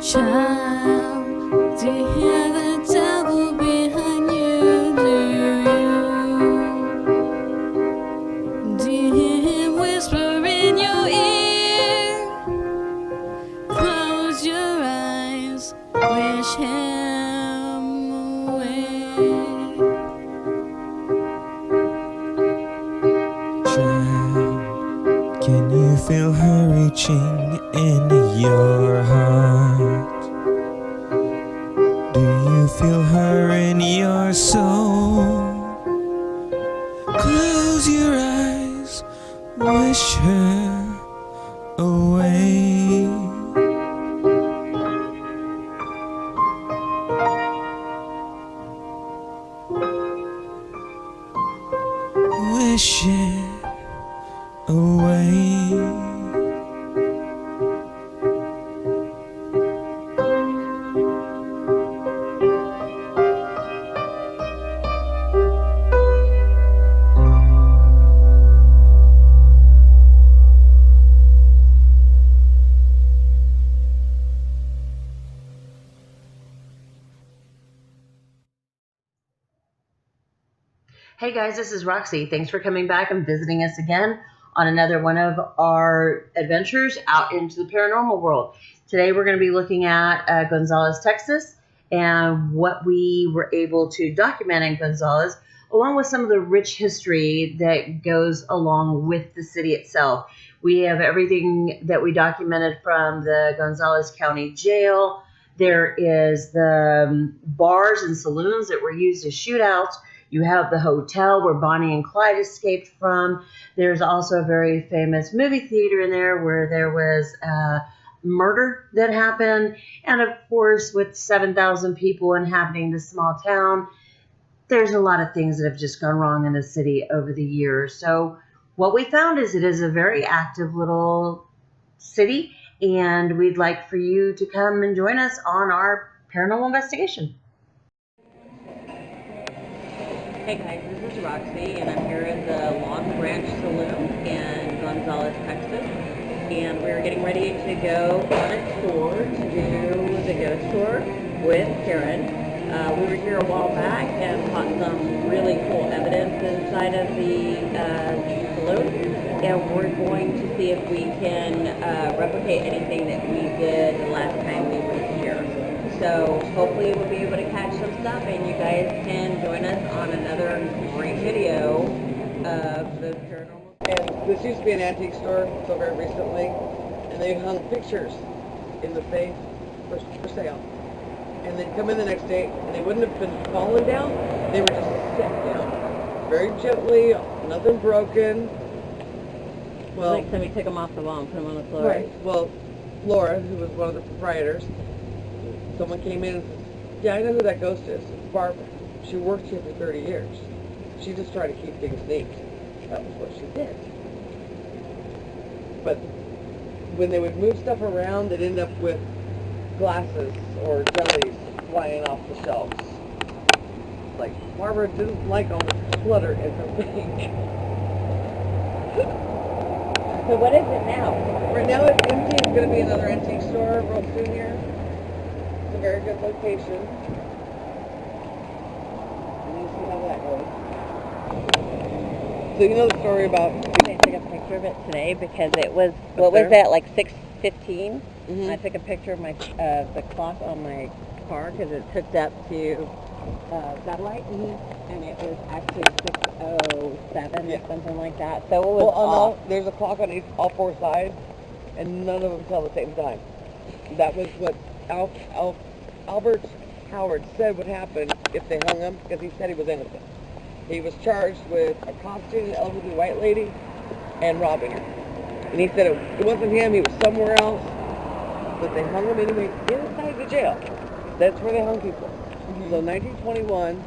Child, do you hear the devil behind you? Do you hear him whisper in your ear? Close your eyes, wish him away. Child, can you feel her reaching in your heart? Do you feel her in your soul? Close your eyes, wish her away. Wish it away. Hey guys, this is Roxy. Thanks for coming back and visiting us again on another one of our adventures out into the paranormal world. Today we're going to be looking at Gonzales, Texas, and what we were able to document in Gonzales, along with some of the rich history that goes along with the city itself. We have everything that we documented from the Gonzales County Jail. There is the bars and saloons that were used as shootouts. You have the hotel where Bonnie and Clyde escaped from. There's also a very famous movie theater in there where there was a murder that happened. And of course, with 7,000 people inhabiting this small town, there's a lot of things that have just gone wrong in the city over the years. So what we found is it is a very active little city, and we'd like for you to come and join us on our paranormal investigation. Hey guys, this is Roxy, and I'm here at the Long Branch Saloon in Gonzales, Texas, and we're getting ready to go on a tour to do the ghost tour with Karen. We were here a while back and caught some really cool evidence inside of the saloon, and we're going to see if we can replicate anything that we did the last time we were here. So hopefully we'll be able to catch some stuff, and you guys can join us on another great video of the paranormal. And this used to be an antique store until very recently, and they hung pictures in the safe for sale. And they'd come in the next day, and they wouldn't have been falling down. They were just set down very gently, nothing broken. Well, Like somebody took them off the wall and put them on the floor. right. Well, Laura, who was one of the proprietors, someone came in and said, yeah, I know who that ghost is. It's Barbara. She worked here for 30 years. She just tried to keep things neat. That was what she did. But when they would move stuff around, they'd end up with glasses or jellies flying off the shelves. Like, Barbara didn't like all the clutter in her thing. So what is it now? Right now it's empty. It's going to be another antique store real soon here. It's a very good location. And you see how that goes. So you know the story about... I took a picture of it today because it was, what there? was that, like 6:15? Mhm. I took a picture of my the clock on my car because it's hooked up to satellite, and it was actually 6:07 Yeah. or something like that. So it was Well, off. there's a clock on all four sides, and none of them tell the same time. That was what Albert Howard said would happen if they hung him, because he said he was innocent. He was charged with accosting an elderly white lady and robbing her. And he said it wasn't him, he was somewhere else, but they hung him anyway inside the jail. That's where they hung people. So in 1921,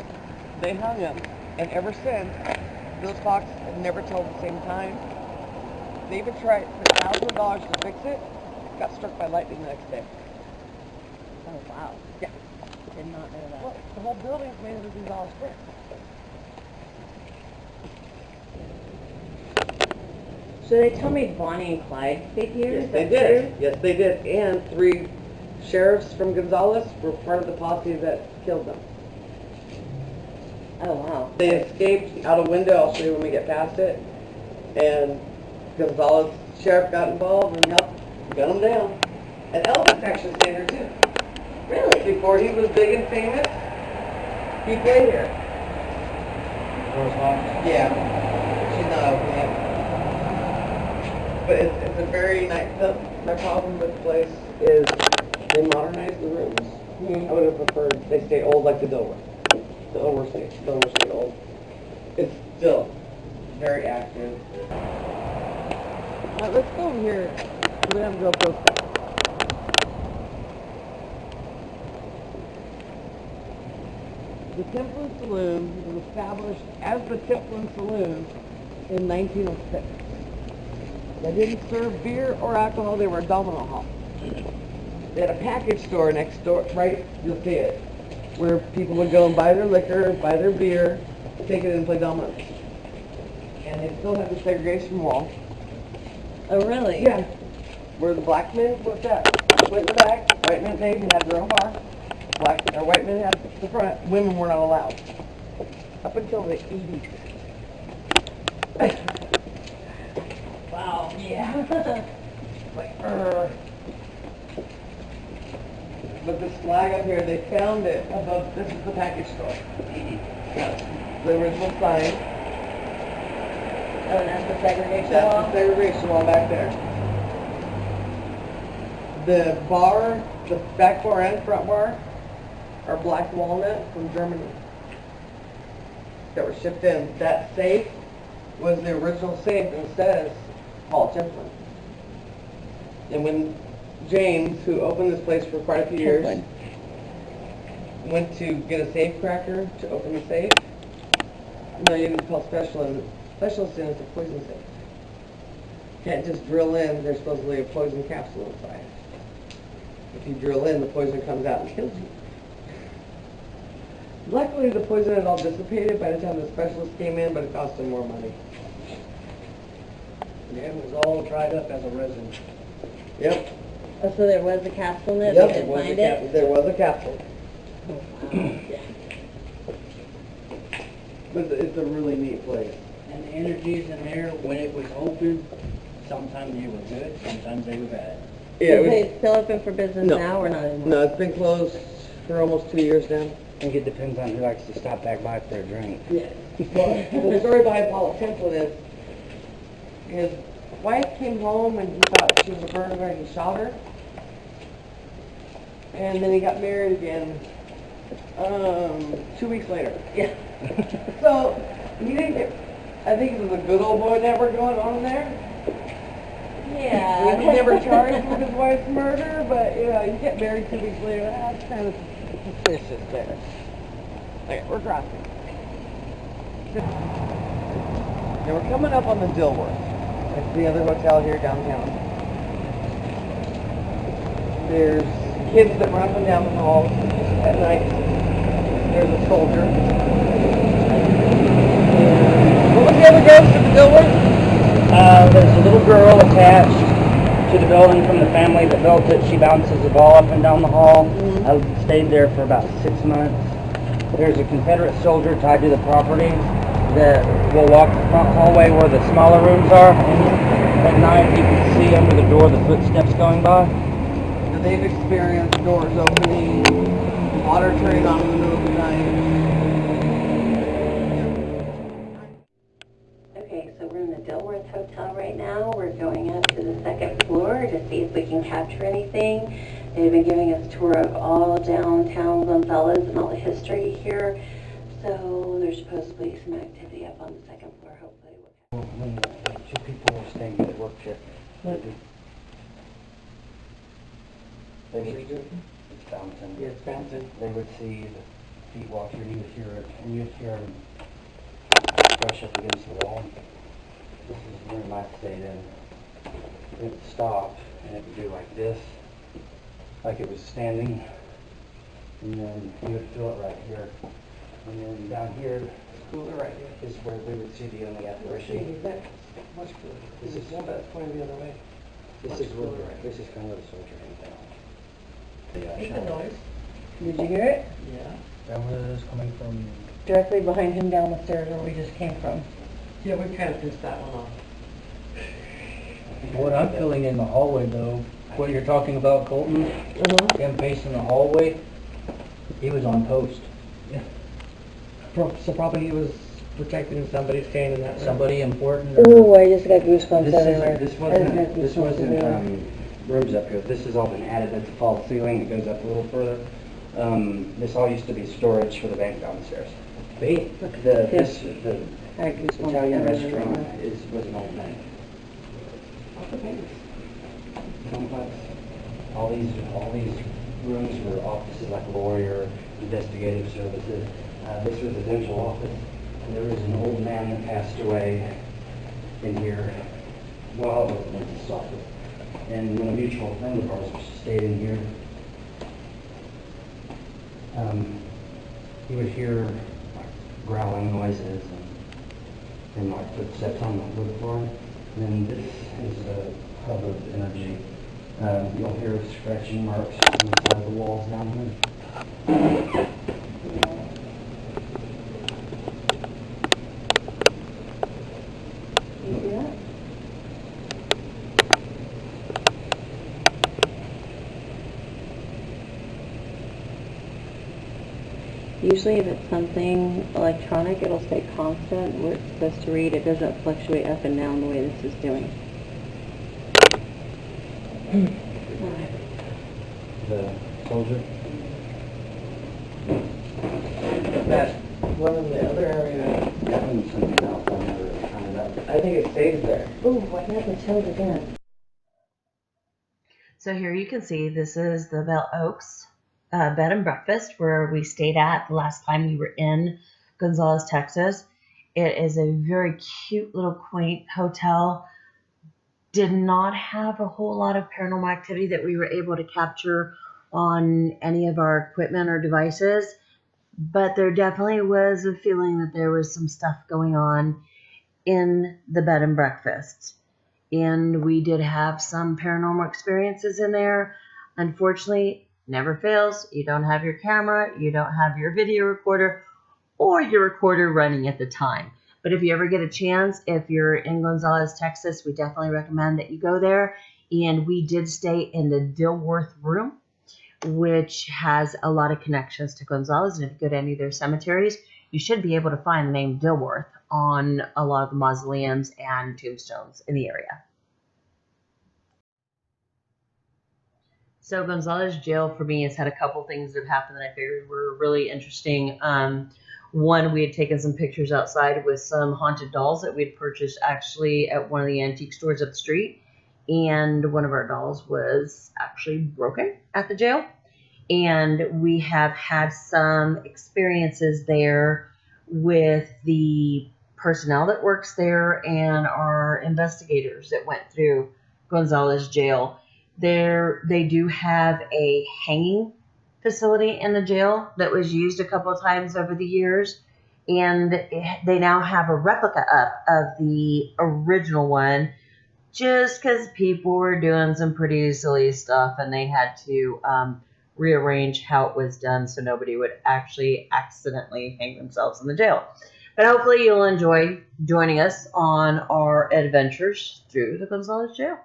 they hung him, and ever since, those clocks have never told the same time. They even tried for $1,000 to fix it, got struck by lightning the next day. Oh, wow. Yeah. Did not know that. Well, the whole building's made of Gonzales brick. So they told me Bonnie and Clyde stayed here? Yes, they did. Yes, they did. And three sheriffs from Gonzales were part of the posse that killed them. Oh, wow. They escaped out a window, I'll show you when we get past it, and Gonzales sheriff got involved and helped gun them down. And Elvis actually stayed here too. Really? Before he was big and famous, he played here. Yeah. She's not open yet. But it's a very nice, my problem with the place is they modernized the rooms. I would have preferred they stay old like the Dover. The Dover stay old. It's still very active. Let's go over here. We're going to go up those steps. The Templin Saloon was established as the Templin Saloon in 1906. They didn't serve beer or alcohol, they were a domino hall. They had a package store next door, right, you'll see it, where people would go and buy their liquor, buy their beer, take it in and play dominoes. And they still have the segregation wall. Oh, really? Yeah. Where the black men went in the back, white men paid and had their own bar. White men had the front, women were not allowed. Up until the 80s. Wow. Yeah. Like, But this flag up here, they found it above, this is the package store. That's the original sign. Oh, and that's the segregation That's wall? the segregation wall back there. The bar, the back bar and front bar, are black walnut from Germany that were shipped in. That safe was the original safe and says Paul Templin. And when James, who opened this place for quite a few years, went to get a safe cracker to open the safe, no, you didn't call specialists in, it's a poison safe. Can't just drill in, there's supposedly a poison capsule inside. If you drill in, the poison comes out and kills you. Luckily, the poison had all dissipated by the time the specialist came in, but it cost them more money. Yeah, it was all dried up as a resin. Yep. Oh, so there was a capsule in it? Yep, You didn't find it? there was a capsule. Oh, wow. Yeah. But it's a really neat place. And the energies in there, when it was open, sometimes they were good, sometimes they were bad. Yeah, Is it still open for business No. now or not anymore? No, it's been closed for almost 2 years now. I think it depends on who likes to stop back by for a drink. Yeah. Well, the story behind Paul Templin is his wife came home and he thought she was a burglar and he shot her. And then he got married again 2 weeks later. Yeah. So he didn't get, I think it was a good old boy network going on there. Yeah. He was never charged with his wife's murder, but you know, you get married 2 weeks later, that's kind of suspicious there. Okay, we're crossing. Now we're coming up on the Dilworth. It's the other hotel here downtown. There's kids that run up and down the hall at night. There's a soldier. What was the other ghost at the Dilworth? There's a little girl attached to the building from the family that built it. She bounces the ball up and down the hall. I stayed there for about 6 months. There's a Confederate soldier tied to the property that will walk the front hallway where the smaller rooms are. And at night you can see under the door the footsteps going by. And they've experienced doors opening, water turning on in the middle of the night. Okay, so we're in the Dilworth Hotel right now. We're going up to the second floor to see if we can capture anything. They've been giving us a tour of all downtown Gonzales and all the history here. So there's supposed to be some activity up on the second floor, hopefully. When two people were staying at work shift, they would, it's bouncing. Yeah, it's bouncing. They would see the feet walk here, and you would hear it, and you'd hear them brush up against the wall. This is the room I stayed in. It would stop, and it would do like this, like it was standing, and then you would feel it right here. And then down here Cooler right here. is where we would see the only apparition. That's much cooler. This is one that's pointing the other way. This is kind of the soldier hangs down. Make the noise. Did you hear it? Yeah. That was coming from. Directly behind him down the stairs where we just came from. Yeah, we kind of pissed that one off. What I'm feeling in the hallway though, what you're talking about, Colton, him pacing the hallway, he was on post. Yeah. So probably he was protecting somebody staying in that room. Somebody important. Ooh, I just got goosebumps everywhere. This wasn't rooms up here. This has all been added. It's a false ceiling. It goes up a little further. This all used to be storage for the bank downstairs. The Italian restaurant was an old bank. Complex. All these rooms were offices like lawyer, investigative services. This was a dental office. And there was an old man that passed away in here while it was a dentist's office. And when a mutual friend of ours stayed in here, he would hear like growling noises and like footsteps on the wood floor. And then this is a hub of energy. You'll hear scratching marks inside the walls down here. You see that? Usually if it's something electronic, it'll stay constant where it's supposed to read. It doesn't fluctuate up and down the way this is doing. The soldier. That one in the other area, That one's something else. I never found out. I think it stays there. Ooh, what happened? Chilled again. So here you can see this is the Bell Oaks bed and breakfast where we stayed at the last time we were in Gonzales, Texas. It is a very cute little quaint hotel. Did not have a whole lot of paranormal activity that we were able to capture on any of our equipment or devices, but there definitely was a feeling that there was some stuff going on in the bed and breakfast. And we did have some paranormal experiences in there. Unfortunately, never fails. You don't have your camera, you don't have your video recorder, or your recorder running at the time. But if you ever get a chance, if you're in Gonzales, Texas, we definitely recommend that you go there. And we did stay in the Dilworth room, which has a lot of connections to Gonzales. And if you go to any of their cemeteries, you should be able to find the name Dilworth on a lot of the mausoleums and tombstones in the area. So Gonzales jail for me has had a couple things that have happened that I figured were really interesting. One, we had taken some pictures outside with some haunted dolls that we had purchased actually at one of the antique stores up the street. And one of our dolls was actually broken at the jail. And we have had some experiences there with the personnel that works there and our investigators that went through Gonzales jail. They do have a hanging facility in the jail that was used a couple of times over the years, and they now have a replica up of the original one just because people were doing some pretty silly stuff and they had to rearrange how it was done so nobody would actually accidentally hang themselves in the jail. But hopefully you'll enjoy joining us on our adventures through the Gonzales jail.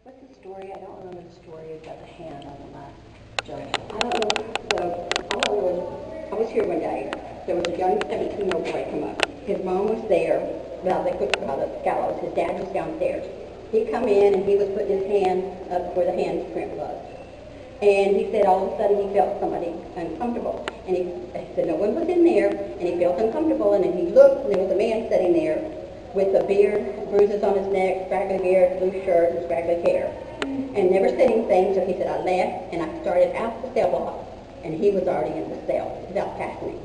What's the story? I don't remember the story about the hand on the left judge. I don't know. So all I was, I was here one day. There was a young 17-year-old boy come up. His mom was there. Well, they put by the gallows. His dad was downstairs. He come in and he was putting his hand up where the handprint was. And he said all of a sudden he felt somebody uncomfortable. And he said no one was in there, and he felt uncomfortable. And then he looked, and there was a man sitting there with a beard, bruises on his neck, scraggly beard, blue shirt, and scraggly hair. And never said anything, so he said, I left, and I started out the cell block. And he was already in the cell, without passing.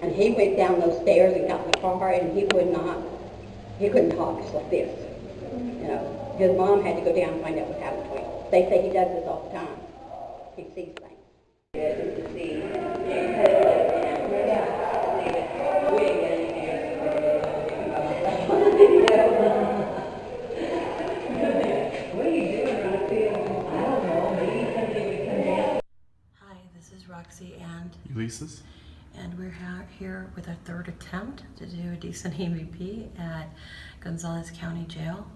And he went down those stairs and got in the car, and he couldn't talk just like this. You know, his mom had to go down and find out what happened to him. They say he does this all the time. He sees things. To see. What are you doing? I don't Ulysses. And we're here with our third attempt to do a decent EVP at Gonzales County Jail.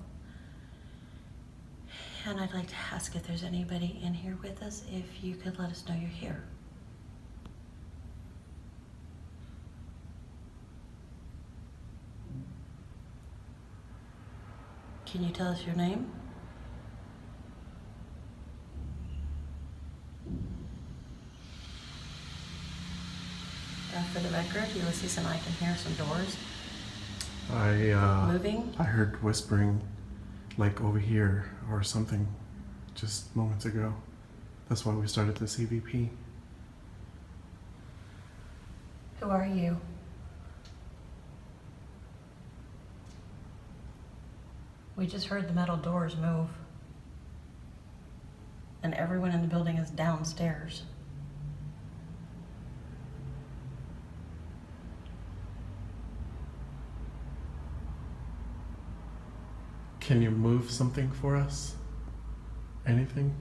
And I'd like to ask if there's anybody in here with us, if you could let us know you're here. Can you tell us your name? For the record, Ulysses and I can hear some doors moving. I heard whispering like over here or something just moments ago. That's why we started this EVP. Who are you? We just heard the metal doors move. And everyone in the building is downstairs. Can you move something for us? Anything?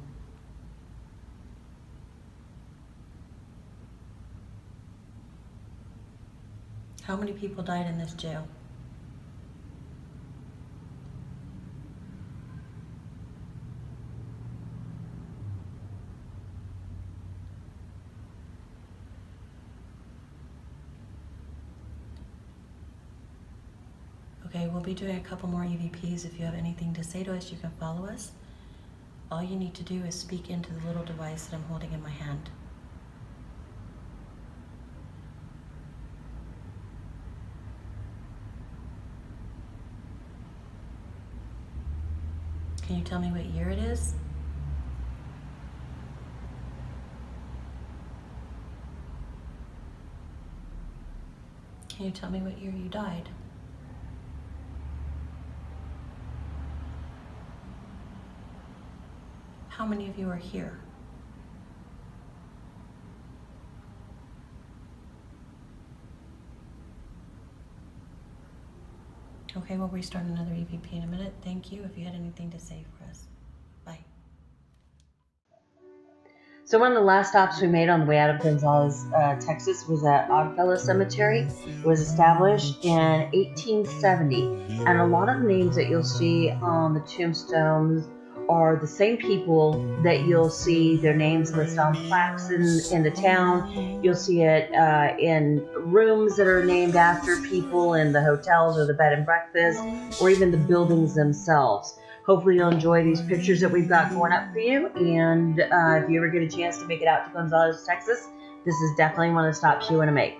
How many people died in this jail? Okay, we'll be doing a couple more EVPs. If you have anything to say to us, you can follow us. All you need to do is speak into the little device that I'm holding in my hand. Can you tell me what year it is? Can you tell me what year you died? How many of you are here? Okay, we'll restart another EVP in a minute. Thank you. If you had anything to say for us. Bye. So one of the last stops we made on the way out of Gonzales, Texas was at Oddfellow Cemetery. It was established in 1870, and a lot of the names that you'll see on the tombstones are the same people that you'll see their names listed on plaques in the town. You'll see it in rooms that are named after people in the hotels or the bed and breakfast, or even the buildings themselves. Hopefully you'll enjoy these pictures that we've got going up for you, and if you ever get a chance to make it out to Gonzales, Texas, this is definitely one of the stops you want to make.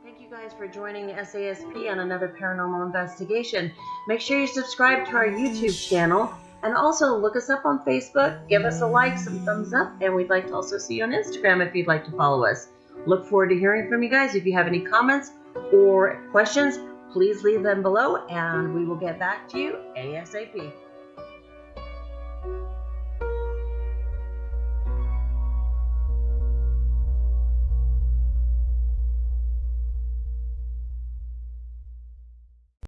Thank you guys for joining SASP on another paranormal investigation. Make sure you subscribe to our YouTube channel, and also look us up on Facebook, give us a like, some thumbs up, and we'd like to also see you on Instagram if you'd like to follow us. Look forward to hearing from you guys. If you have any comments or questions, please leave them below, and we will get back to you ASAP.